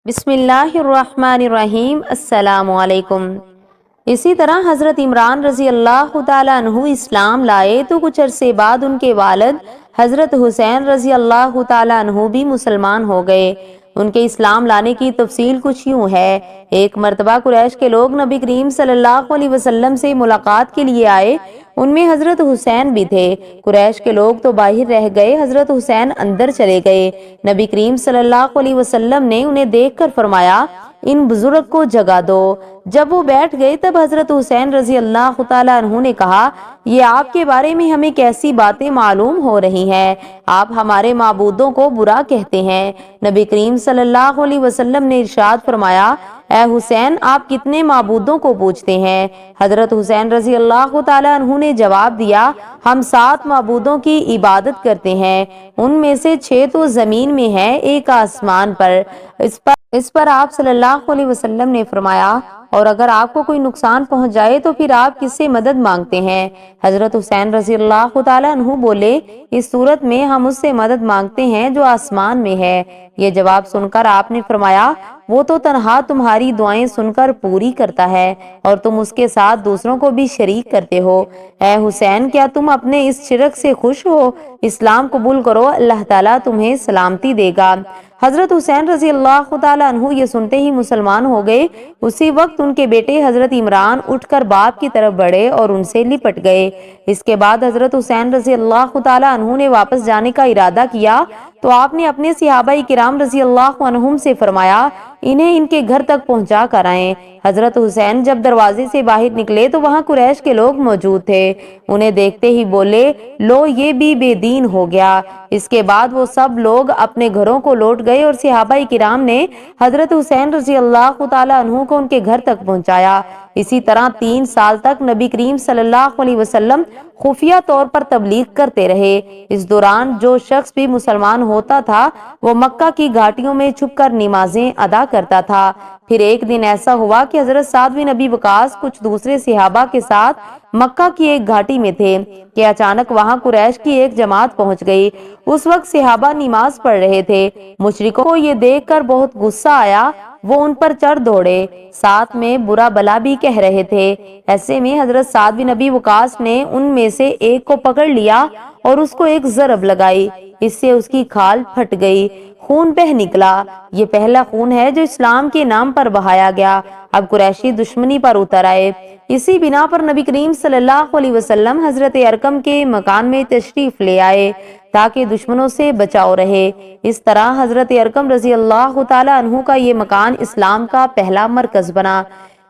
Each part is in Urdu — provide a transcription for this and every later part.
بسم اللہ الرحمن الرحیم۔ السلام علیکم۔ اسی طرح حضرت عمران رضی اللہ تعالیٰ عنہ اسلام لائے تو کچھ عرصے بعد ان کے والد حضرت حسین رضی اللہ تعالیٰ عنہ بھی مسلمان ہو گئے۔ ان کے اسلام لانے کی تفصیل کچھ یوں ہے۔ ایک مرتبہ قریش کے لوگ نبی کریم صلی اللہ علیہ وسلم سے ملاقات کے لیے آئے، ان میں حضرت حسین بھی تھے۔ قریش کے لوگ تو باہر رہ گئے، حضرت حسین اندر چلے گئے۔ نبی کریم صلی اللہ علیہ وسلم نے انہیں دیکھ کر فرمایا، ان بزرگ کو جگا دو۔ جب وہ بیٹھ گئے تب حضرت حسین رضی اللہ تعالیٰ عنہ نے کہا، یہ آپ کے بارے میں ہمیں کیسی باتیں معلوم ہو رہی ہیں؟ آپ ہمارے معبودوں کو برا کہتے ہیں۔ نبی کریم صلی اللہ علیہ وسلم نے ارشاد فرمایا، اے حسین، آپ کتنے معبودوں کو پوجتے ہیں؟ حضرت حسین رضی اللہ تعالیٰ عنہ نے جواب دیا، ہم 7 معبودوں کی عبادت کرتے ہیں، ان میں سے 6 تو زمین میں ہیں، ایک آسمان پر۔ اس پر آپ صلی اللہ علیہ وسلم نے فرمایا، اور اگر آپ کو کوئی نقصان پہنچ جائے تو پھر آپ کس سے مدد مانگتے ہیں؟ حضرت حسین رضی اللہ تعالیٰ عنہ بولے، اس صورت میں ہم اس سے مدد مانگتے ہیں جو آسمان میں ہے۔ یہ جواب سن کر آپ نے فرمایا، وہ تو تنہا تمہاری دعائیں سن کر پوری کرتا ہے اور تم اس کے ساتھ دوسروں کو بھی شریک کرتے ہو۔ اے حسین، کیا تم اپنے اس شرک سے خوش ہو؟ اسلام قبول کرو، اللہ تعالیٰ تمہیں سلامتی دے گا۔ حضرت حسین رضی اللہ تعالیٰ عنہ یہ سنتے ہی مسلمان ہو گئے۔ اسی وقت ان کے بیٹے حضرت عمران اٹھ کر باپ کی طرف بڑھے اور ان سے لپٹ گئے۔ اس کے بعد حضرت حسین رضی اللہ تعالیٰ عنہ نے واپس جانے کا ارادہ کیا تو آپ نے اپنے صحابہ کرام رضی اللہ عنہم سے فرمایا، انہیں ان کے گھر تک پہنچا کر آئیں۔ حضرت حسین جب دروازے سے باہر نکلے تو وہاں قریش کے لوگ موجود تھے۔ انہیں دیکھتے ہی بولے، لو یہ بھی بے دین ہو گیا۔ اس کے بعد وہ سب لوگ اپنے گھروں کو لوٹ گئے اور صحابہ کرام نے حضرت حسین رضی اللہ تعالیٰ عنہ کو ان کے گھر تک پہنچایا۔ اسی طرح 3 سال تک نبی کریم صلی اللہ علیہ وسلم خفیہ طور پر تبلیغ کرتے رہے۔ اس دوران جو شخص بھی مسلمان ہوتا تھا وہ مکہ کی گھاٹیوں میں چھپ کر نمازیں ادا کرتا تھا۔ پھر ایک دن ایسا ہوا کہ حضرت سعد بن ابی وقاص کچھ دوسرے صحابہ کے ساتھ مکہ کی ایک گھاٹی میں تھے کہ اچانک وہاں قریش کی ایک جماعت پہنچ گئی۔ اس وقت صحابہ نماز پڑھ رہے تھے۔ مشرکوں کو یہ دیکھ کر بہت غصہ آیا، وہ ان پر چڑھ دوڑے، ساتھ میں برا بلا بھی کہہ رہے تھے۔ ایسے میں حضرت سعد بن ابی وقاص نے ان میں سے ایک کو پکڑ لیا اور اس کو ایک ضرب لگائی، اس سے اس کی کھال پھٹ گئی، خون بہہ نکلا۔ یہ پہلا خون ہے جو اسلام کے نام پر بہایا گیا۔ اب قریشی دشمنی پر اتر آئے۔ اسی بنا پر نبی کریم صلی اللہ علیہ وسلم حضرت ارقم کے مکان میں تشریف لے آئے تاکہ دشمنوں سے بچاؤ رہے۔ اس طرح حضرت ارقم رضی اللہ تعالیٰ عنہ کا یہ مکان اسلام کا پہلا مرکز بنا۔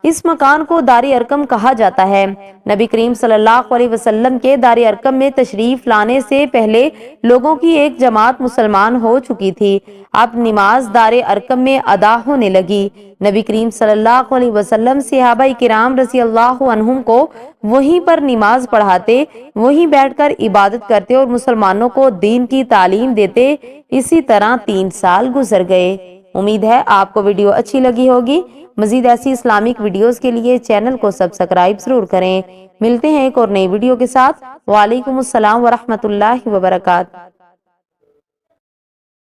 اس مکان کو دار ارقم کہا جاتا ہے۔ نبی کریم صلی اللہ علیہ وسلم کے دار ارقم میں تشریف لانے سے پہلے لوگوں کی ایک جماعت مسلمان ہو چکی تھی۔ اب نماز دار ارقم میں ادا ہونے لگی۔ نبی کریم صلی اللہ علیہ وسلم صحابہ کرام رضی اللہ عنہم کو وہیں پر نماز پڑھاتے، وہیں بیٹھ کر عبادت کرتے اور مسلمانوں کو دین کی تعلیم دیتے۔ اسی طرح 3 سال گزر گئے۔ امید ہے آپ کو ویڈیو اچھی لگی ہوگی۔ مزید ایسی اسلامک ویڈیوز کے لیے چینل کو سبسکرائب ضرور کریں۔ ملتے ہیں ایک اور نئی ویڈیو کے ساتھ۔ وعلیکم السلام ورحمۃ اللہ وبرکاتہ۔